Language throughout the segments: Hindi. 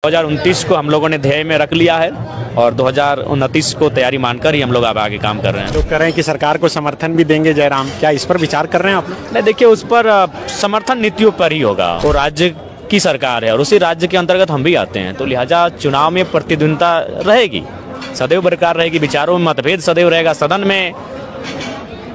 2029 को हम लोगों ने ध्येय में रख लिया है और 2029 को तैयारी मानकर ही हम लोग अब आगे काम कर रहे हैं। लोग कह रहे हैं कि सरकार को समर्थन भी देंगे जयराम, क्या इस पर विचार कर रहे हैं आप? नहीं, देखिए उस पर समर्थन नीतियों पर ही होगा। वो राज्य की सरकार है और उसी राज्य के अंतर्गत हम भी आते हैं, तो लिहाजा चुनाव में प्रतिद्वंदिता रहेगी, सदैव बरकरार रहेगी, विचारों में मतभेद सदैव रहेगा, सदन में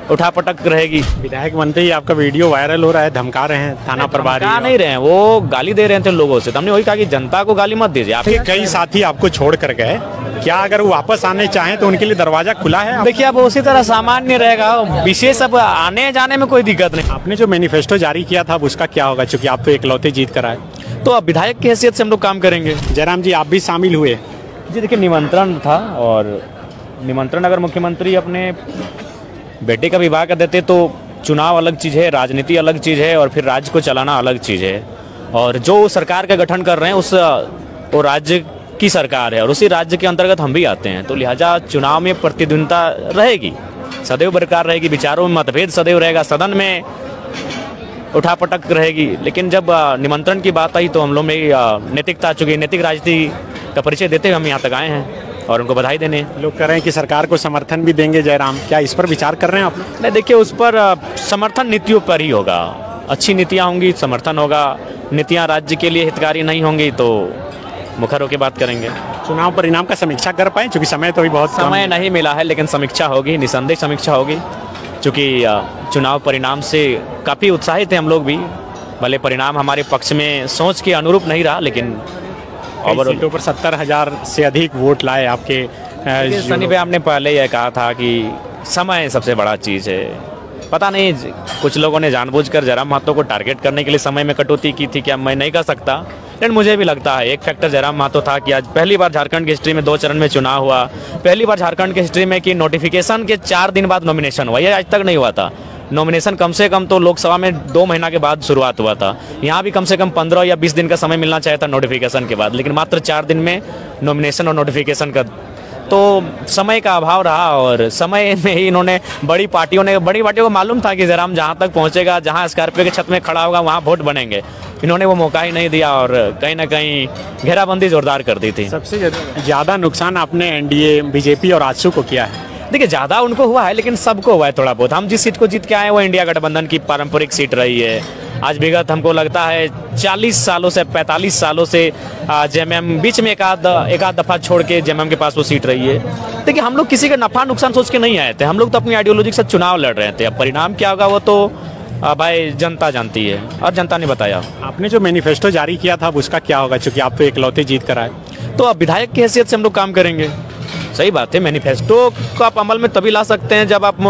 उठापटक रहेगी। विधायक बनते ही आपका वीडियो वायरल हो रहा है, धमका रहे हैं थाना प्रभारी। धमका नहीं रहे हैं, वो गाली दे रहे थे लोगों से। तो हमने वही कहा कि जनता को गाली मत दीजिए। आपके कई साथी आपको छोड़ कर गए, क्या अगर वो वापस आने चाहें तो उनके लिए दरवाजा खुला है? देखिए अब उसी तरह सामान्य रहेगा, विशेष अब आने जाने में कोई दिक्कत नहीं। आपने जो मैनिफेस्टो जारी किया था उसका क्या होगा, चूंकि आप तो इकलौते जीत कर आए? तो अब विधायक की हैसियत से हम लोग काम करेंगे। जयराम जी आप भी शामिल हुए? जी देखिए, निमंत्रण था और निमंत्रण अगर मुख्यमंत्री अपने बेटे का विवाह कर देते तो चुनाव अलग चीज़ है, राजनीति अलग चीज़ है और फिर राज्य को चलाना अलग चीज़ है। और जो सरकार का गठन कर रहे हैं वो राज्य की सरकार है और उसी राज्य के अंतर्गत हम भी आते हैं, तो लिहाजा चुनाव में प्रतिद्वंदिता रहेगी, सदैव बरकरार रहेगी, विचारों में मतभेद सदैव रहेगा, सदन में उठापटक रहेगी। लेकिन जब निमंत्रण की बात आई तो हम लोग में नैतिकता आ चुकी है, नैतिक राजनीति का परिचय देते हुए हम यहाँ तक आए हैं और उनको बधाई देने। लोग कह रहे हैं कि सरकार को समर्थन भी देंगे जयराम, क्या इस पर विचार कर रहे हैं आप? नहीं, देखिए उस पर समर्थन नीतियों पर ही होगा। अच्छी नीतियाँ होंगी, समर्थन होगा। नीतियाँ राज्य के लिए हितकारी नहीं होंगी तो मुखर होकर बात करेंगे। चुनाव परिणाम का समीक्षा कर पाए, क्योंकि समय तो भी बहुत समय नहीं मिला है, लेकिन समीक्षा होगी, निसंदेह समीक्षा होगी। चूँकि चुनाव परिणाम से काफ़ी उत्साहित हैं हम लोग भी, भले परिणाम हमारे पक्ष में सोच के अनुरूप नहीं रहा, लेकिन और सीटों पर 70,000 से अधिक वोट लाए आपके। सनी भाई आपने पहले यह कहा था कि समय सबसे बड़ा चीज़ है। पता नहीं कुछ लोगों ने जानबूझकर जयराम महतो को टारगेट करने के लिए समय में कटौती की थी, क्या मैं नहीं कर सकता। लेकिन मुझे भी लगता है एक फैक्टर जयराम महतो था कि आज पहली बार झारखंड की हिस्ट्री में 2 चरण में चुनाव हुआ, पहली बार झारखंड की हिस्ट्री में कि नोटिफिकेशन के 4 दिन बाद नॉमिनेशन हुआ, यह आज तक नहीं हुआ था। नॉमिनेशन कम से कम तो लोकसभा में 2 महीना के बाद शुरुआत हुआ था, यहाँ भी कम से कम 15 या 20 दिन का समय मिलना चाहिए था नोटिफिकेशन के बाद, लेकिन मात्र 4 दिन में नॉमिनेशन और नोटिफिकेशन का, तो समय का अभाव रहा। और समय में ही इन्होंने बड़ी पार्टियों को मालूम था कि जयराम जहाँ तक पहुँचेगा, जहाँ स्कॉर्पियो के छत में खड़ा होगा वहाँ वोट बनेंगे, इन्होंने वो मौका ही नहीं दिया और कहीं ना कहीं घेराबंदी जोरदार कर दी थी। सबसे ज़्यादा नुकसान आपने एनडीए, बीजेपी और आजसू को किया है। देखिए ज़्यादा उनको हुआ है, लेकिन सबको हुआ है थोड़ा बहुत। हम जिस सीट को जीत के आए वो इंडिया गठबंधन की पारंपरिक सीट रही है। आज विगत हमको लगता है 40 सालों से 45 सालों से जेएमएम बीच में एक आध दफ़ा छोड़ के जेएमएम के पास वो सीट रही है। देखिए हम लोग किसी का नफा नुकसान सोच के नहीं आए थे, हम लोग तो अपनी आइडियोलॉजी के साथ चुनाव लड़ रहे थे। अब परिणाम क्या होगा वो तो भाई जनता जानती है और जनता ने बताया। आपने जो मैनिफेस्टो जारी किया था उसका क्या होगा, क्योंकि आप तो इकलौते जीत कर आए? तो अब विधायक की हैसियत से हम लोग काम करेंगे। सही बात है, मैनिफेस्टो को आप अमल में तभी ला सकते हैं जब आप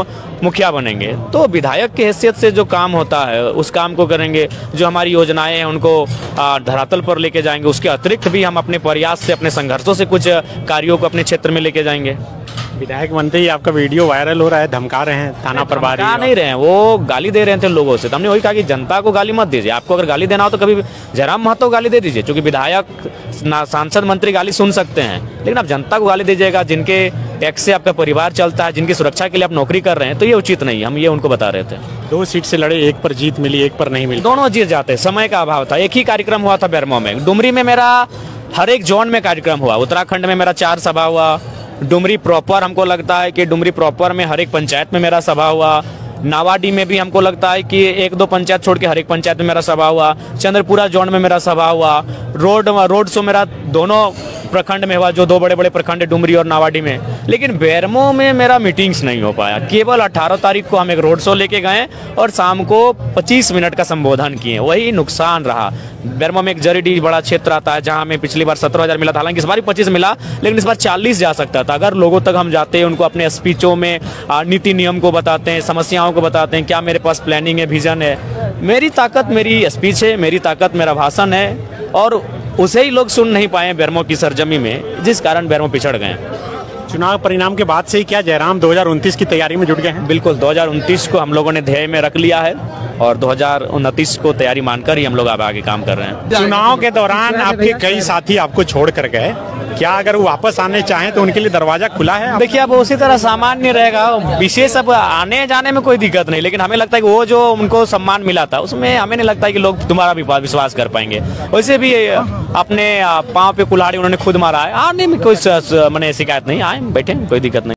मुखिया बनेंगे, तो विधायक की हैसियत से जो काम होता है उस काम को करेंगे। जो हमारी योजनाएं हैं उनको धरातल पर लेके जाएंगे, उसके अतिरिक्त भी हम अपने प्रयास से, अपने संघर्षों से कुछ कार्यों को अपने क्षेत्र में लेके जाएंगे। विधायक बनते ही आपका वीडियो वायरल हो रहा है, धमका रहे हैं थाना प्रभारी। धमका नहीं रहे हैं, वो गाली दे रहे थे लोगों से। तो हमने वही कहा कि जनता को गाली मत दीजिए। आपको अगर गाली देना हो तो कभी जयराम महतो को गाली दे दीजिए, क्योंकि विधायक, सांसद, मंत्री गाली सुन सकते हैं, लेकिन आप जनता को गाली दीजिएगा जिनके टैक्स से आपका परिवार चलता है, जिनकी सुरक्षा के लिए आप नौकरी कर रहे हैं, तो ये उचित नहीं है। हम ये उनको बता रहे थे। 2 सीट से लड़े, एक पर जीत मिली, एक पर नहीं मिली। दोनों जीत जाते, समय का अभाव था। एक ही कार्यक्रम हुआ था बेरमो में, डुमरी में मेरा हर एक जोन में कार्यक्रम हुआ, उत्तराखंड में मेरा 4 सभा हुआ, डुमरी प्रॉपर हमको लगता है कि डुमरी प्रॉपर में हर एक पंचायत में मेरा सभा हुआ, नावाडी में भी हमको लगता है कि 1-2 पंचायत छोड़ के हर एक पंचायत में मेरा सभा हुआ, चंद्रपुरा जोन में मेरा सभा हुआ, रोड शो मेरा दोनों प्रखंड में हुआ, जो 2 बड़े प्रखंड है डुमरी और नावाडी में। लेकिन बेरमो में मेरा मीटिंग्स नहीं हो पाया। केवल 18 तारीख को हम एक रोड शो लेके गए और शाम को 25 मिनट का संबोधन किए, वही नुकसान रहा। बेरमो में एक जरीडी बड़ा क्षेत्र आता है जहां हमें पिछली बार 17,000 मिला था, हालांकि इस बार 25 मिला, लेकिन इस बार 40 जा सकता था। अगर लोगों तक हम जाते हैं, उनको अपने स्पीचों में नीति नियम को बताते हैं, समस्याओं को बताते हैं, क्या मेरे पास प्लानिंग है, विजन है। मेरी ताकत मेरी स्पीच है, मेरी ताकत मेरा भाषण है, और उसे ही लोग सुन नहीं पाए बेरमो की सरजमी में, जिस कारण बेरमो पिछड़ गए। चुनाव परिणाम के बाद से ही क्या जयराम 2029 की तैयारी में जुट गए हैं? बिल्कुल, 2029 को हम लोगों ने ध्येय में रख लिया है और 2029 को तैयारी मानकर ही हम लोग अब आगे काम कर रहे हैं। चुनाव के दौरान आपके कई साथी आपको छोड़ कर गए, क्या अगर वो वापस आने चाहें तो उनके लिए दरवाजा खुला है? देखिए, अब उसी तरह सामान्य रहेगा, विशेष अब आने जाने में कोई दिक्कत नहीं, लेकिन हमें लगता है कि वो जो उनको सम्मान मिला था उसमें हमें नहीं लगता है कि लोग तुम्हारा भी विश्वास कर पाएंगे। वैसे भी अपने पाँव पे कुल्हाड़ी उन्होंने खुद मारा है, आने में कोई मैंने शिकायत नहीं, आए बैठे कोई दिक्कत नहीं।